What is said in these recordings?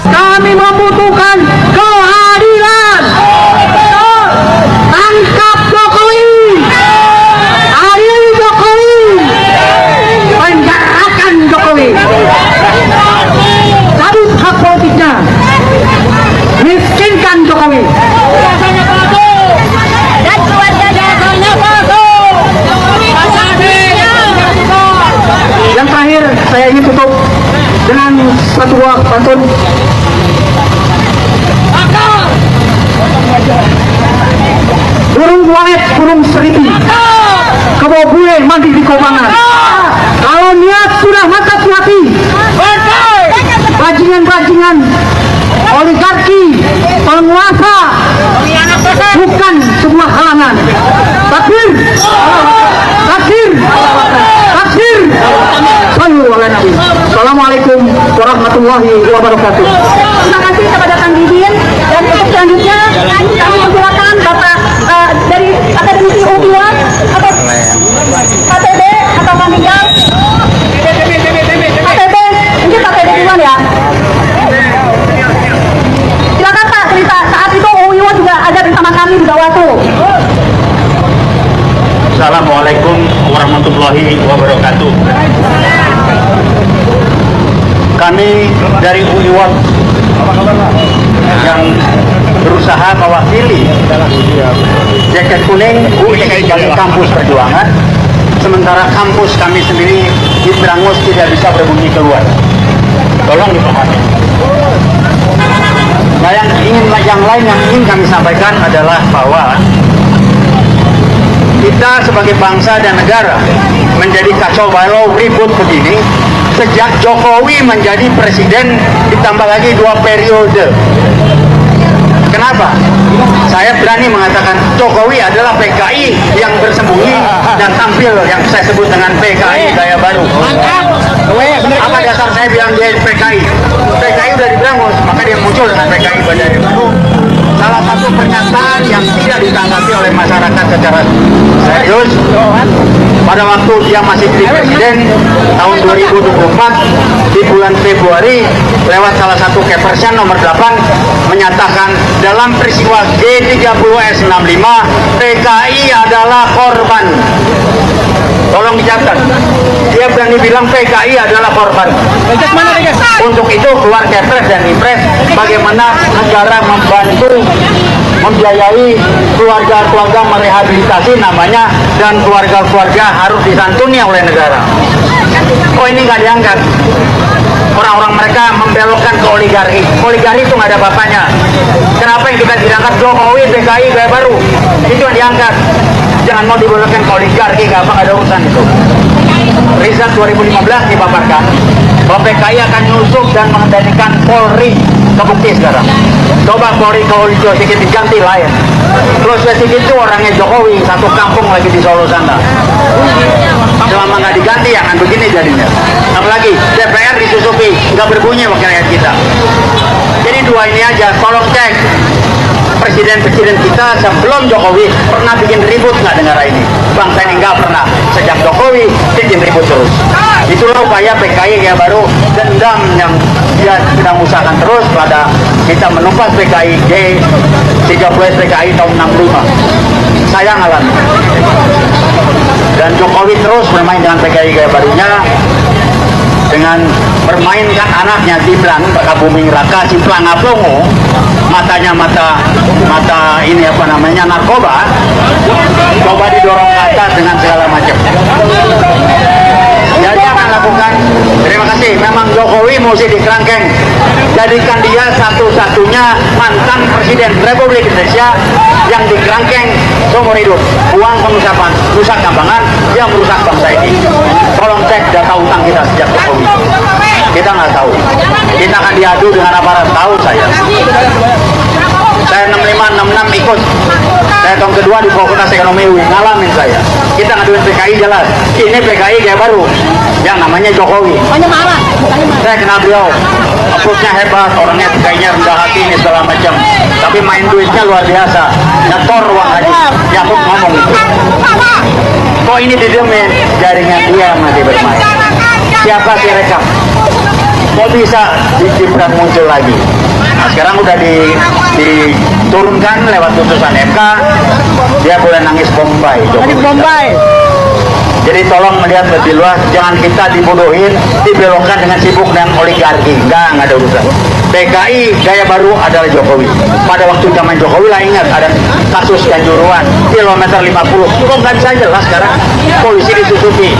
Kami membutuhkan keadilan. Tangkap Jokowi, adili Jokowi, penjarakan Jokowi, cabut hak politiknya, miskinkan Jokowi. Dan keluarga-keluarganya masuk. Yang terakhir saya ingin tutup dengan satu buah pantun. Burung walet, burung seriti, kebo bule mandi di kobangan. Kalau niat sudah mantap hati, bajingan-bajingan oligarki penguasa bukan sebuah halangan. Takbir, takbir, takbir. Sallu ala Nabi. Assalamualaikum warahmatullahi wabarakatuh. Terima kasih kepada Kang Didin, dan untuk selanjutnya kami persilakan Bapak dari Akademisi U2 atau KTB atau Kang Tinggal. KTB, mungkin KTB duluan ya. Silakan Pak, cerita saat itu U2 juga ada bersama kami di Bawaslu. Assalamualaikum warahmatullahi wabarakatuh. Kami dari UIWAT yang berusaha mewakili jaket kuning UI dari kampus perjuangan, sementara kampus kami sendiri di Brangus tidak bisa berbunyi keluar. Tolong dipahami. Nah, yang lain yang ingin kami sampaikan adalah bahwa kita sebagai bangsa dan negara menjadi kacau balau ribut begini sejak Jokowi menjadi presiden, ditambah lagi 2 periode. Kenapa? Saya berani mengatakan Jokowi adalah PKI yang bersembunyi dan tampil yang saya sebut dengan PKI gaya baru. Apa dasar saya bilang dia PKI? PKI udah diberangus, maka dia muncul dengan PKI gaya baru. Salah satu pernyataan yang tidak ditanggapi oleh masyarakat secara serius pada waktu dia masih jadi presiden tahun 2024 di bulan Februari lewat salah satu Kepersian nomor 8 menyatakan dalam peristiwa G30S65 PKI adalah korban. Tolong dicatat, dia berani bilang PKI adalah korban. Untuk itu keluar Kepres dan Impres bagaimana negara membantu membiayai keluarga-keluarga merehabilitasi namanya, dan keluarga-keluarga harus disantuni oleh negara. Oh, ini nggak diangkat. Orang-orang mereka membelokkan ke oligarki. Oligarki itu nggak ada bapaknya. Kenapa yang kita diangkat Jokowi PKI gaya baru? Itu yang diangkat. Jangan mau dibelokkan ke oligarki, nggak ada urusan itu. Riset 2015 dipaparkan bahwa PKI akan nyusup dan mengendalikan Polri. Kebukti sekarang. Coba Polri kalau sedikit diganti lain. Terus sedikit itu orangnya Jokowi, satu kampung lagi di Solo sana. Selama nggak diganti ya kan begini jadinya. Apalagi DPR disusupi, nggak berbunyi wakil rakyat kita. Jadi dua ini aja, tolong cek. Presiden-presiden kita sebelum Jokowi pernah bikin ribut nggak negara ini? Bangsa ini nggak pernah. Sejak Jokowi bikin ribut terus. Itulah upaya PKI yang baru, dendam yang dia sedang usahakan terus pada kita menumpas PKI G30 PKI tahun 65. Saya ngalami. Dan Jokowi terus bermain dengan PKI gaya barunya dengan bermainkan anaknya Ciplang, Bakabuming Raka, Ciplang Aplongo, matanya mata ini apa namanya narkoba, coba didorong ke atas dengan segala macam. Jadi akan lakukan. Terima kasih. Memang Jokowi mesti dikerangkeng. Jadikan dia satu-satunya mantan presiden Republik Indonesia yang dikerangkeng seumur hidup. Uang pengusapan, rusak Kambangan yang merusak bangsa ini. Tolong cek data utang kita sejak Jokowi. Kita nggak tahu. Kita akan diadu dengan aparat, tahu saya. Saya 65, 66 ikut. Saya tahun kedua di Fakultas Ekonomi UI, ngalamin saya. Kita ngaduin PKI jelas. Ini PKI gaya baru, yang namanya Jokowi. Saya kenal beliau, approach-nya hebat, orangnya PKI-nya rendah hati ini segala macam. Tapi main duitnya luar biasa. Nyetor uang aja. Ya aku ngomong itu. Kok ini didemin? Jaringan dia masih bermain. Siapa sih rekam? kok bisa Gibran muncul lagi. Nah, sekarang udah diturunkan lewat putusan MK, dia boleh nangis Bombay. Jadi tolong melihat lebih luas, jangan kita dibodohin, dibelokkan dengan sibuk dengan oligarki. Enggak ada urusan. PKI gaya baru adalah Jokowi. Pada waktu zaman Jokowi lah, ingat ada kasus Kanjuruhan kilometer 50. Kok nggak bisa jelas sekarang? Polisi disusupi.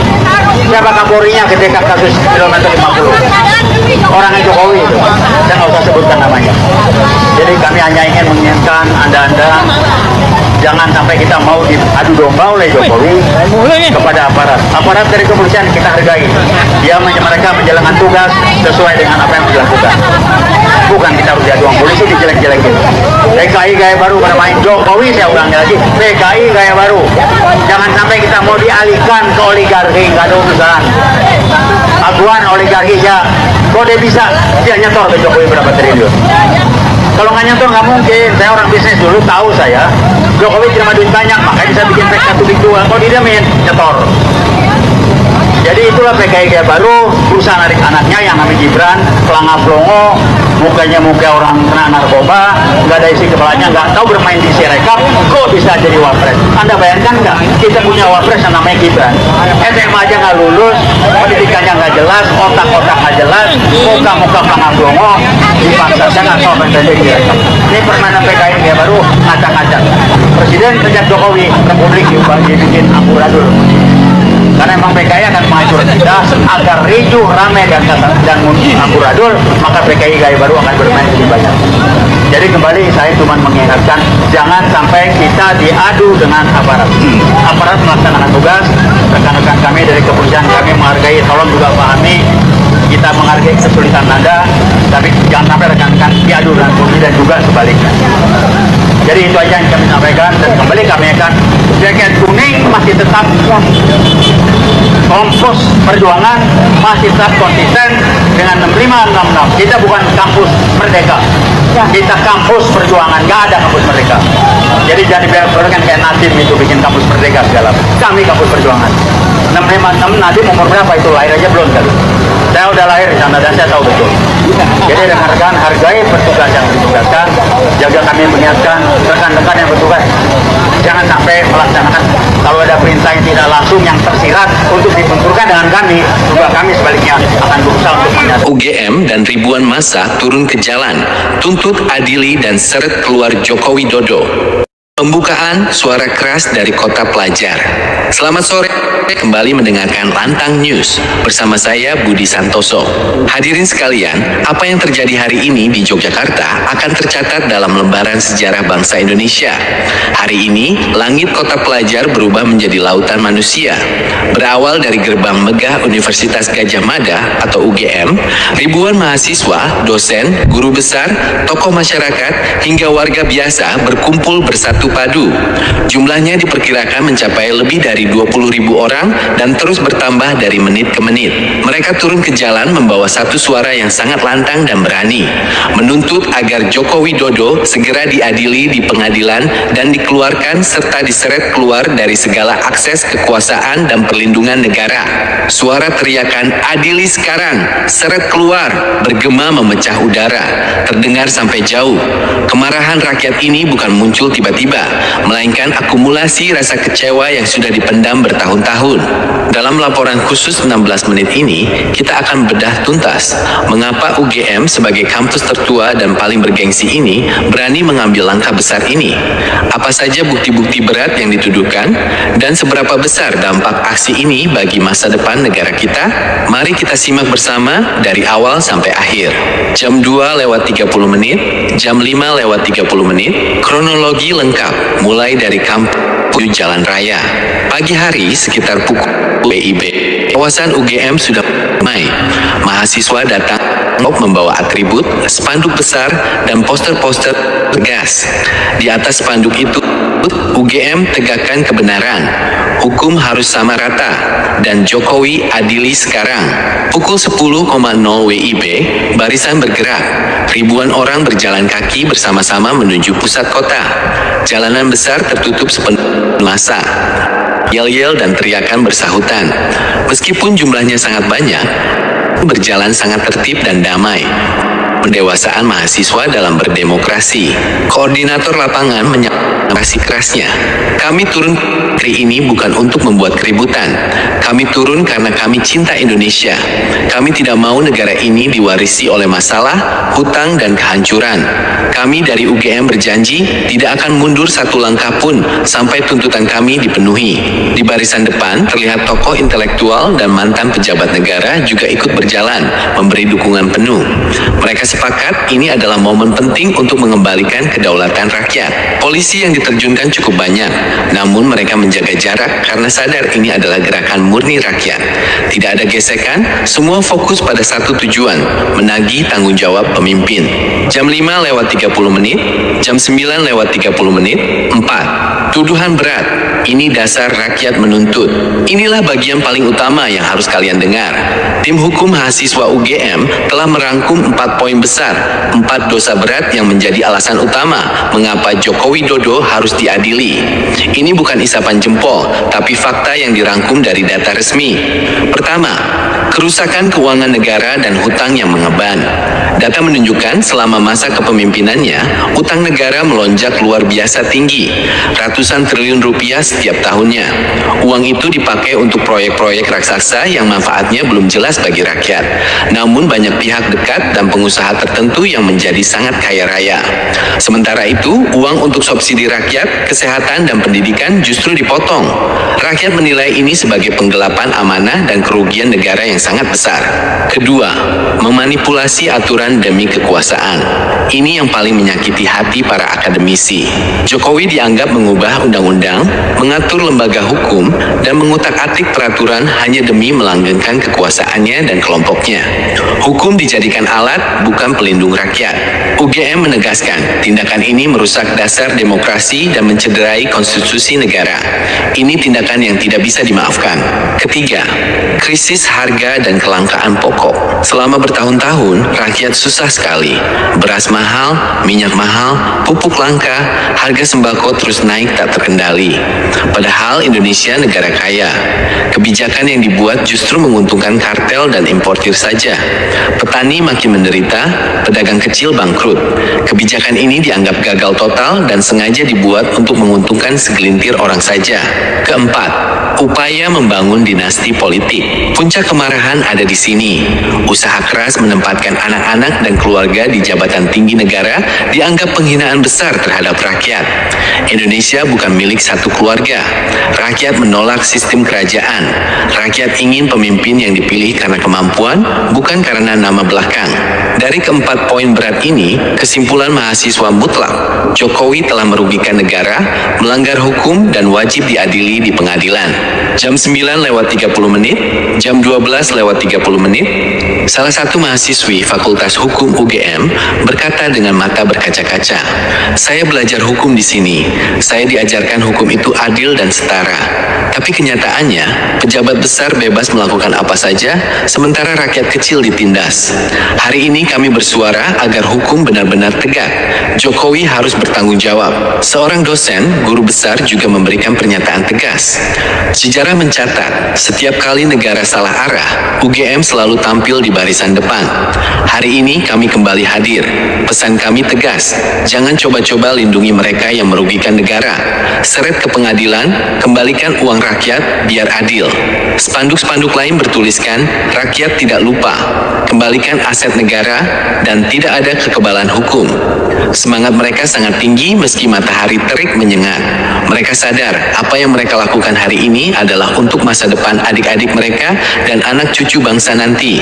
Siapa Kapolrinya ketika kasus kilometer 50? Orangnya Jokowi itu. Saya nggak usah sebutkan namanya. Jadi kami hanya ingin mengingatkan Anda-Anda, jangan sampai kita mau diadu domba oleh Jokowi kepada aparat dari kepolisian. Kita hargai mereka menjalankan tugas sesuai dengan apa yang dilakukan, bukan kita harus diadu polisi dijelek-jelekin. PKI gaya baru pada main Jokowi, saya ulangi lagi, PKI gaya baru. Jangan sampai kita mau dialihkan ke oligarki, nggak ada urusan. Aguan oligarki ya, kok dia bisa dia nyetor ke Jokowi berapa triliun? Kalau nggak nyetor nggak mungkin. Saya orang bisnis dulu, tahu saya Jokowi terima duit banyak, makanya bisa bikin PK1 Big 2. Kalau didiamin, nyetor. Jadi itulah PKI gaya baru, berusaha narik anaknya yang namanya Gibran, pelangap pelongo, mukanya muka orang kena narkoba, nggak ada isi kepalanya, nggak tahu bermain di Sirekap, kok bisa jadi wapres? Anda bayangkan nggak? Kita punya wapres yang namanya Gibran, SMA aja nggak lulus, pendidikannya nggak jelas, otak-otak nggak jelas, muka-muka pelangap pelongo, dipaksa. Saya nggak tahu apa yang terjadi di Sirekap. Ini permainan PKI gaya baru, ngacak-ngacak. Presiden sejak Jokowi, Republik dibikin amburadul. Karena memang PKI akan mengatur kita agar ricuh, ramai dan amburadul, maka PKI gaya baru akan bermain lebih banyak. Jadi kembali saya cuma mengingatkan, jangan sampai kita diadu dengan aparat. Aparat melaksanakan tugas, rekan-rekan kami dari kepolisian kami menghargai, tolong juga pahami, kita menghargai kesulitan Anda, tapi jangan sampai rekan-rekan diadu dengan polisi dan juga sebaliknya. Jadi itu aja yang kami sampaikan, dan kembali kami akan jaket kuning masih tetap kompos perjuangan, masih tetap konsisten dengan 6566. Kita bukan kampus merdeka, kita kampus perjuangan, nggak ada kampus merdeka. Jadi jangan dibiarkan kayak Nadim itu bikin kampus merdeka segala. Kami kampus perjuangan. 656 Nadim umur berapa itu, lahir aja belum kali. Saya udah lahir di sana dan saya tahu betul. Jadi rekan-rekan hargai petugas yang ditugaskan, jaga kami mengingatkan rekan-rekan yang bertugas, jangan sampai melaksanakan kalau ada perintah yang tidak langsung yang tersirat untuk dibenturkan dengan kami, juga kami sebaliknya akan berusaha untuk menyatu. UGM dan ribuan massa turun ke jalan, tuntut adili dan seret keluar Joko Widodo. Pembukaan suara keras dari kota pelajar. Selamat sore, kembali mendengarkan Lantang News bersama saya Budi Santoso. Hadirin sekalian, apa yang terjadi hari ini di Yogyakarta akan tercatat dalam lembaran sejarah bangsa Indonesia. Hari ini, langit kota pelajar berubah menjadi lautan manusia. Berawal dari gerbang megah Universitas Gadjah Mada atau UGM, ribuan mahasiswa, dosen, guru besar, tokoh masyarakat, hingga warga biasa berkumpul bersatu padu. Jumlahnya diperkirakan mencapai lebih dari 20.000 orang dan terus bertambah dari menit ke menit. Mereka turun ke jalan membawa satu suara yang sangat lantang dan berani, menuntut agar Joko Widodo segera diadili di pengadilan dan dikeluarkan serta diseret keluar dari segala akses kekuasaan dan perlindungan negara. Suara teriakan "adili sekarang, seret keluar" bergema memecah udara, terdengar sampai jauh. Kemarahan rakyat ini bukan muncul tiba-tiba, melainkan akumulasi rasa kecewa yang sudah dipendam bertahun-tahun. Dalam laporan khusus 16 menit ini, kita akan bedah tuntas mengapa UGM sebagai kampus tertua dan paling bergengsi ini berani mengambil langkah besar ini. Apa saja bukti-bukti berat yang dituduhkan dan seberapa besar dampak aksi ini bagi masa depan negara kita? Mari kita simak bersama dari awal sampai akhir. Jam 2:30 menit, jam 5:30 menit, kronologi lengkap mulai dari kampus Jalan Raya. Pagi hari sekitar pukul WIB, kawasan UGM sudah ramai. Mahasiswa datang membawa atribut, spanduk besar, dan poster-poster tegas. Di atas spanduk itu, UGM tegakkan kebenaran, hukum harus sama rata, dan Jokowi adili sekarang. Pukul 10.00 WIB, barisan bergerak. Ribuan orang berjalan kaki bersama-sama menuju pusat kota. Jalanan besar tertutup sepenuh massa. Yel-yel dan teriakan bersahutan. Meskipun jumlahnya sangat banyak, berjalan sangat tertib dan damai. Pendewasaan mahasiswa dalam berdemokrasi. Koordinator lapangan menyampaikan kerasnya. Kami turun hari ini bukan untuk membuat keributan. Kami turun karena kami cinta Indonesia. Kami tidak mau negara ini diwarisi oleh masalah, hutang, dan kehancuran. Kami dari UGM berjanji tidak akan mundur satu langkah pun sampai tuntutan kami dipenuhi. Di barisan depan terlihat tokoh intelektual dan mantan pejabat negara juga ikut berjalan, memberi dukungan penuh. Mereka sepakat ini adalah momen penting untuk mengembalikan kedaulatan rakyat. Polisi yang diterjunkan cukup banyak, namun mereka menjaga jarak karena sadar ini adalah gerakan murni rakyat. Tidak ada gesekan, semua fokus pada satu tujuan, menagih tanggung jawab pemimpin. Jam 5:30, jam 9:30, 4. Tuduhan berat, ini dasar rakyat menuntut. Inilah bagian paling utama yang harus kalian dengar. Tim hukum mahasiswa UGM telah merangkum 4 poin besar, 4 dosa berat yang menjadi alasan utama mengapa Joko Widodo harus diadili. Ini bukan isapan jempol, tapi fakta yang dirangkum dari data resmi. Pertama, kerusakan keuangan negara dan hutang yang mengeban. Data menunjukkan selama masa kepemimpinannya, utang negara melonjak luar biasa tinggi, ratusan triliun rupiah setiap tahunnya. Uang itu dipakai untuk proyek-proyek raksasa yang manfaatnya belum jelas bagi rakyat. Namun banyak pihak dekat dan pengusaha tertentu yang menjadi sangat kaya raya. Sementara itu, uang untuk subsidi rakyat, kesehatan, dan pendidikan justru dipotong. Rakyat menilai ini sebagai penggelapan amanah dan kerugian negara yang sangat besar. Kedua, memanipulasi aturan demi kekuasaan. Ini yang paling menyakiti hati para akademisi. Jokowi dianggap mengubah undang-undang, mengatur lembaga hukum, dan mengutak-atik peraturan hanya demi melanggengkan kekuasaannya dan kelompoknya. Hukum dijadikan alat, bukan pelindung rakyat. UGM menegaskan, tindakan ini merusak dasar demokrasi dan mencederai konstitusi negara. Ini tindakan yang tidak bisa dimaafkan. Ketiga, krisis harga dan kelangkaan pokok. Selama bertahun-tahun, rakyat susah sekali. Beras mahal, minyak mahal, pupuk langka, harga sembako terus naik tak terkendali. Padahal Indonesia negara kaya. Kebijakan yang dibuat justru menguntungkan kartel dan importir saja. Petani makin menderita, pedagang kecil bangkrut. Kebijakan ini dianggap gagal total dan sengaja dibuat untuk menguntungkan segelintir orang saja. Keempat, upaya membangun dinasti politik. Puncak kemarahan ada di sini. Usaha keras menempatkan anak-anak dan keluarga di jabatan tinggi negara dianggap penghinaan besar terhadap rakyat. Indonesia bukan milik satu keluarga. Rakyat menolak sistem kerajaan. Rakyat ingin pemimpin yang dipilih karena kemampuan, bukan karena nama belakang. Dari keempat poin berat ini, kesimpulan mahasiswa mutlak, Jokowi telah merugikan negara, melanggar hukum, dan wajib diadili di pengadilan. Jam 9:30, jam 12:30, salah satu mahasiswi Fakultas Hukum UGM berkata dengan mata berkaca-kaca, "Saya belajar hukum di sini. Saya diajarkan hukum itu adil dan setara. Tapi kenyataannya, pejabat besar bebas melakukan apa saja, sementara rakyat kecil ditindas. Hari ini kami bersuara agar hukum benar-benar tegak. Jokowi harus bertanggung jawab." Seorang dosen, guru besar juga memberikan pernyataan tegas. Sejarah mencatat, setiap kali negara salah arah, UGM selalu tampil di barisan depan. Hari ini kami kembali hadir. Pesan kami tegas, jangan coba-coba lindungi mereka yang merugikan negara. Seret ke pengadilan, kembalikan uang rakyat biar adil. Spanduk-spanduk lain bertuliskan, rakyat tidak lupa, kembalikan aset negara, dan tidak ada kekebalan hukum. Semangat mereka sangat tinggi meski matahari terik menyengat. Mereka sadar apa yang mereka lakukan hari ini adalah untuk masa depan adik-adik mereka dan anak cucu bangsa nanti.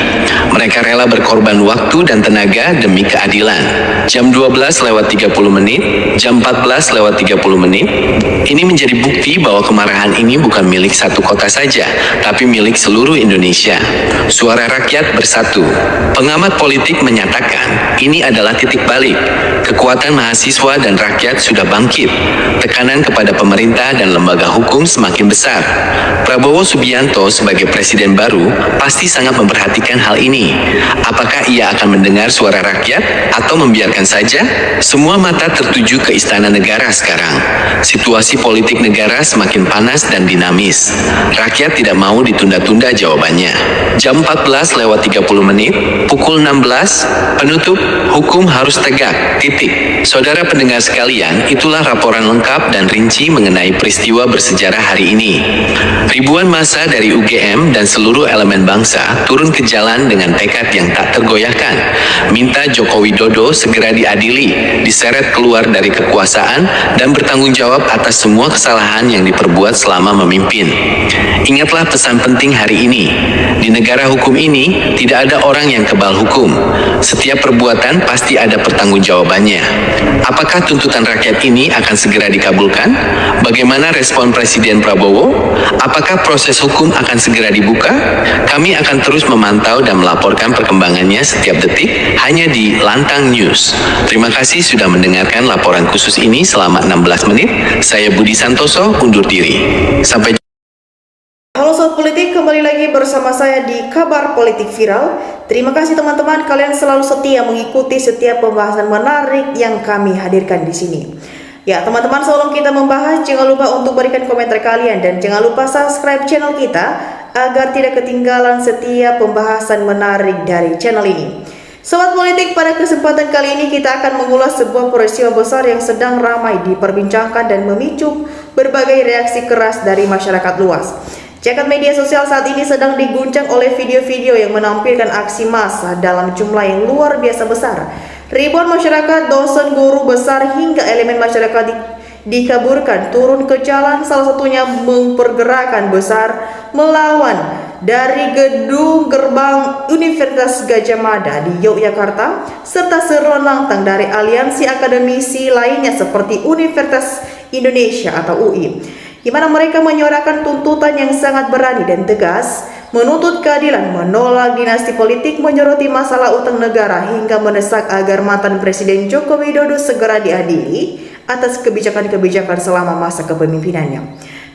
Mereka rela berkorban waktu dan tenaga demi keadilan. Jam 12:30, jam 14:30, ini menjadi bukti bahwa kemarahan ini bukan milik satu kota saja, tapi milik seluruh Indonesia. Suara rakyat bersatu. Pengamat politik menyatakan, ini adalah titik balik. Kekuatan mahasiswa dan rakyat sudah bangkit. Tekanan kepada pemerintah dan lembaga hukum semakin besar. Prabowo Subianto sebagai presiden baru pasti sangat memperhatikan hal ini. Apakah ia akan mendengar suara rakyat atau membiarkan saja? Semua mata tertuju ke Istana Negara sekarang. Situasi politik negara semakin panas dan dinamis. Rakyat tidak mau ditunda-tunda jawabannya. Jam 14:30 pukul 16, penutup, hukum harus tegak, titik. Saudara pendengar sekalian, itulah laporan lengkap dan rinci mengenai peristiwa bersejarah hari ini. Ribuan massa dari UGM dan seluruh elemen bangsa turun ke jalan dengan tekad yang tak tergoyahkan. Minta Joko Widodo segera diadili, diseret keluar dari kekuasaan, dan bertanggung jawab atas semua kesalahan yang diperbuat selama memimpin. Ingatlah pesan penting hari ini. Di negara hukum ini, tidak ada orang yang kebal hukum. Setiap perbuatan pasti ada pertanggungjawabannya. Apakah tuntutan rakyat ini akan segera dikabulkan? Bagaimana respon Presiden Prabowo? Apakah proses hukum akan segera dibuka? Kami akan terus memantau dan melaporkan perkembangannya setiap detik hanya di Lantang News. Terima kasih sudah mendengarkan laporan khusus ini selama 16 menit. Saya Budi Santoso, undur diri. Sampai Halo Sobat Politik, kembali lagi bersama saya di Kabar Politik Viral. Terima kasih teman-teman, kalian selalu setia mengikuti setiap pembahasan menarik yang kami hadirkan di sini. Ya teman-teman, sebelum kita membahas, jangan lupa untuk berikan komentar kalian dan jangan lupa subscribe channel kita agar tidak ketinggalan setiap pembahasan menarik dari channel ini. Sobat Politik, pada kesempatan kali ini kita akan mengulas sebuah peristiwa besar yang sedang ramai diperbincangkan dan memicu berbagai reaksi keras dari masyarakat luas. Jagat media sosial saat ini sedang diguncang oleh video-video yang menampilkan aksi massa dalam jumlah yang luar biasa besar. Ribuan masyarakat, dosen, guru besar, hingga elemen masyarakat dikaburkan turun ke jalan, salah satunya mempergerakan besar melawan dari gedung gerbang Universitas Gadjah Mada di Yogyakarta, serta seruan lantang dari aliansi akademisi lainnya seperti Universitas Indonesia atau UI, di mana mereka menyuarakan tuntutan yang sangat berani dan tegas, menuntut keadilan, menolak dinasti politik, menyoroti masalah utang negara, hingga mendesak agar mantan Presiden Joko Widodo segera diadili atas kebijakan-kebijakan selama masa kepemimpinannya.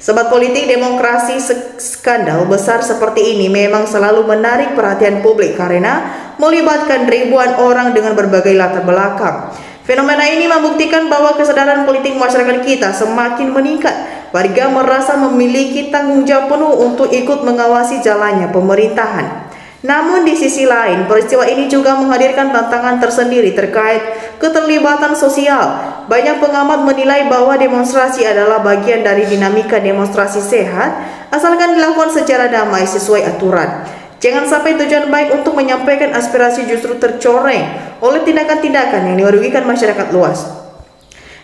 Sobat Politik, demokrasi skandal besar seperti ini memang selalu menarik perhatian publik karena melibatkan ribuan orang dengan berbagai latar belakang. Fenomena ini membuktikan bahwa kesadaran politik masyarakat kita semakin meningkat. Warga merasa memiliki tanggung jawab penuh untuk ikut mengawasi jalannya pemerintahan. Namun di sisi lain, peristiwa ini juga menghadirkan tantangan tersendiri terkait keterlibatan sosial. Banyak pengamat menilai bahwa demonstrasi adalah bagian dari dinamika demonstrasi sehat, asalkan dilakukan secara damai sesuai aturan. Jangan sampai tujuan baik untuk menyampaikan aspirasi justru tercoreng oleh tindakan-tindakan yang merugikan masyarakat luas.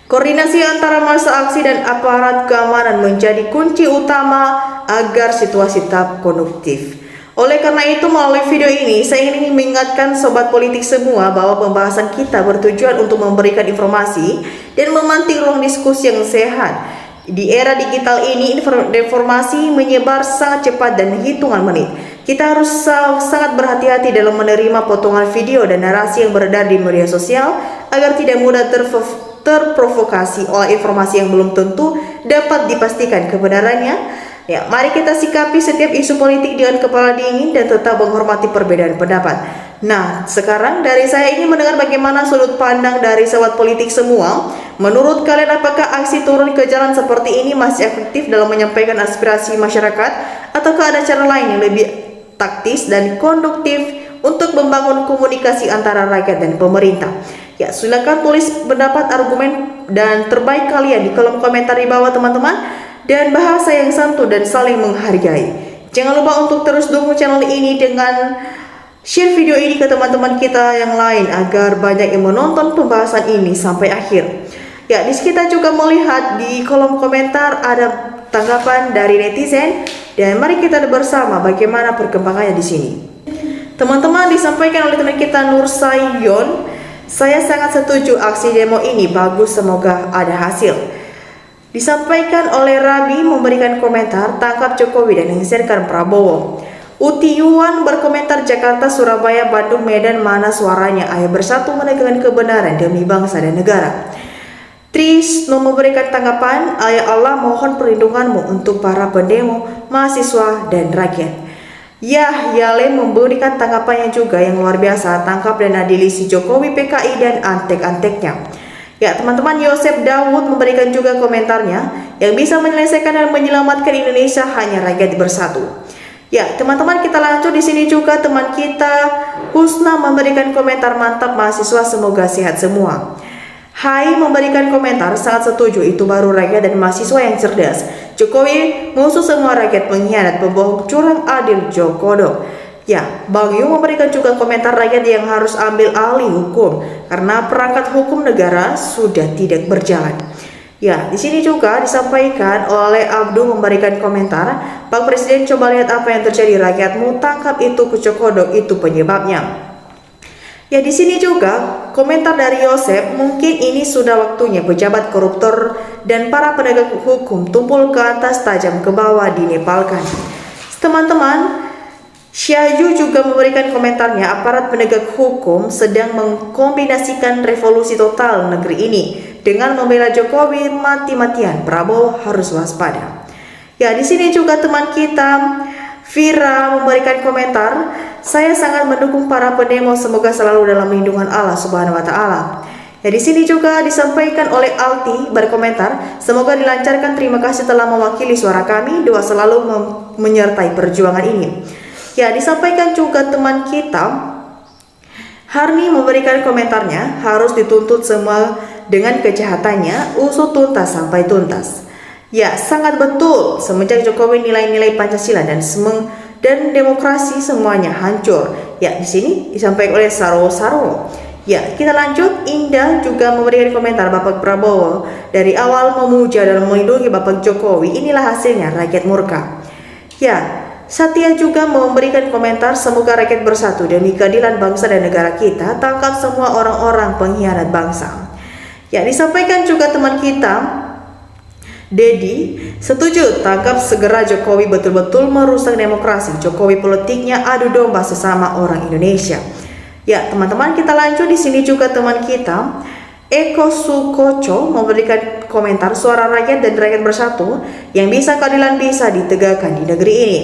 Koordinasi antara massa aksi dan aparat keamanan menjadi kunci utama agar situasi tetap kondusif. Oleh karena itu, melalui video ini saya ingin mengingatkan Sobat Politik semua bahwa pembahasan kita bertujuan untuk memberikan informasi dan memantik ruang diskusi yang sehat. Di era digital ini, informasi menyebar sangat cepat dan hitungan menit. Kita harus sangat berhati-hati dalam menerima potongan video dan narasi yang beredar di media sosial agar tidak mudah terprovokasi oleh informasi yang belum tentu dapat dipastikan kebenarannya. Ya, mari kita sikapi setiap isu politik dengan kepala dingin dan tetap menghormati perbedaan pendapat. Nah, sekarang dari saya ingin mendengar bagaimana sudut pandang dari Sobat Politik semua. Menurut kalian, apakah aksi turun ke jalan seperti ini masih efektif dalam menyampaikan aspirasi masyarakat, ataukah ada cara lain yang lebih taktis dan konduktif untuk membangun komunikasi antara rakyat dan pemerintah? Ya, silakan tulis pendapat, argumen, dan terbaik kalian di kolom komentar di bawah teman-teman. Dan bahasa yang santun dan saling menghargai. Jangan lupa untuk terus dukung channel ini dengan share video ini ke teman-teman kita yang lain agar banyak yang menonton pembahasan ini sampai akhir. Ya, di sini kita juga melihat di kolom komentar ada tanggapan dari netizen dan mari kita bersama bagaimana perkembangannya di sini. Teman-teman, disampaikan oleh teman kita Nur Sayon, saya sangat setuju aksi demo ini bagus, semoga ada hasil. Disampaikan oleh Rabi memberikan komentar tangkap Jokowi dan menggeserkan Prabowo. Uti Yuan berkomentar Jakarta, Surabaya, Bandung, Medan, mana suaranya? Ayo bersatu menegakkan kebenaran demi bangsa dan negara. Trisno memberikan tanggapan, "Ya Allah, mohon perlindunganmu untuk para pendemo, mahasiswa, dan rakyat." Yale memberikan tanggapannya juga yang luar biasa, "Tangkap dan adili si Jokowi, PKI, dan antek-anteknya." Ya teman-teman, Yosef Daud memberikan juga komentarnya, "Yang bisa menyelesaikan dan menyelamatkan Indonesia hanya rakyat bersatu." Ya teman-teman, kita lanjut di sini juga teman kita Husna memberikan komentar, "Mantap mahasiswa, semoga sehat semua." Hai memberikan komentar, "Sangat setuju, itu baru rakyat dan mahasiswa yang cerdas. Jokowi musuh semua rakyat, pengkhianat, pembohong, curang, adil, Jokodo." Ya, Bang Yu memberikan juga komentar, "Rakyat yang harus ambil alih hukum karena perangkat hukum negara sudah tidak berjalan." Ya, di sini juga disampaikan oleh Abdul memberikan komentar, "Pak Presiden, coba lihat apa yang terjadi, rakyatmu tangkap itu Jokodo, itu penyebabnya." Ya, di sini juga komentar dari Yosef, "Mungkin ini sudah waktunya pejabat koruptor dan para penegak hukum tumpul ke atas, tajam ke bawah, dinepalkan." Teman-teman, Syayu juga memberikan komentarnya, "Aparat penegak hukum sedang mengkombinasikan revolusi total negeri ini dengan membela Jokowi mati-matian. Prabowo harus waspada." Ya, di sini juga teman kita Vira memberikan komentar, "Saya sangat mendukung para pendemo, semoga selalu dalam lindungan Allah Subhanahu wa taala." Ya, di sini juga disampaikan oleh Alti berkomentar, "Semoga dilancarkan, terima kasih telah mewakili suara kami, doa selalu menyertai perjuangan ini." Ya, disampaikan juga teman kita Harni memberikan komentarnya, "Harus dituntut semua dengan kejahatannya, usut tuntas sampai tuntas." Ya, sangat betul. Semenjak Jokowi nilai-nilai Pancasila dan demokrasi semuanya hancur. Ya, di sini disampaikan oleh Saro. Ya, kita lanjut. Indah juga memberikan komentar, "Bapak Prabowo dari awal memuja dan melindungi Bapak Jokowi, inilah hasilnya, rakyat murka." Ya, Satya juga memberikan komentar, "Semoga rakyat bersatu demi keadilan bangsa dan negara kita, tangkap semua orang-orang pengkhianat bangsa." Ya, disampaikan juga teman kita Dedi, "Setuju, tangkap segera Jokowi, betul-betul merusak demokrasi. Jokowi politiknya adu domba sesama orang Indonesia." Ya teman-teman, kita lanjut di sini juga teman kita Eko Sukoco memberikan komentar, "Suara rakyat dan rakyat bersatu, yang bisa keadilan bisa ditegakkan di negeri ini."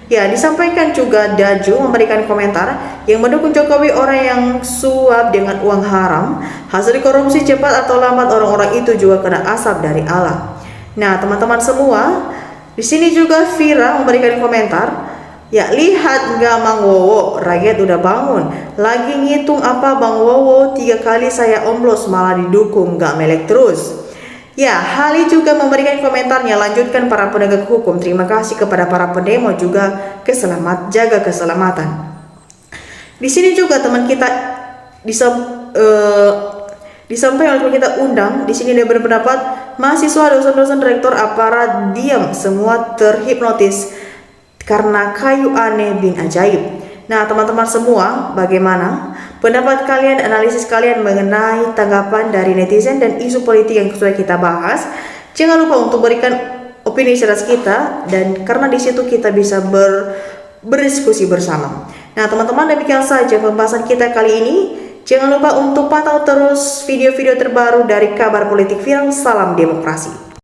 Ya, disampaikan juga Daju memberikan komentar, "Yang mendukung Jokowi orang yang suap dengan uang haram, hasil korupsi cepat atau lambat orang-orang itu juga kena asap dari Allah." Nah, teman-teman semua, di sini juga Vira memberikan komentar, "Ya, lihat nggak Bang Wowo, rakyat udah bangun. Lagi ngitung apa Bang Wowo, 3 kali saya omplos malah didukung, nggak melek terus." Ya, Hali juga memberikan komentarnya, "Lanjutkan para penegak hukum, terima kasih kepada para pendemo juga jaga keselamatan." Di sini juga teman kita disampaikan oleh kita Undang, di sini dia berpendapat, "Mahasiswa, dosen-dosen, rektor, aparat diam, semua terhipnotis karena kayu aneh bin ajaib." Nah teman-teman semua, bagaimana pendapat kalian, analisis kalian mengenai tanggapan dari netizen dan isu politik yang sudah kita bahas? Jangan lupa untuk berikan opini cerdas kita, dan karena di situ kita bisa berdiskusi bersama. Nah teman-teman, demikian saja pembahasan kita kali ini. Jangan lupa untuk pantau terus video-video terbaru dari Kabar Politik Viral. Salam demokrasi.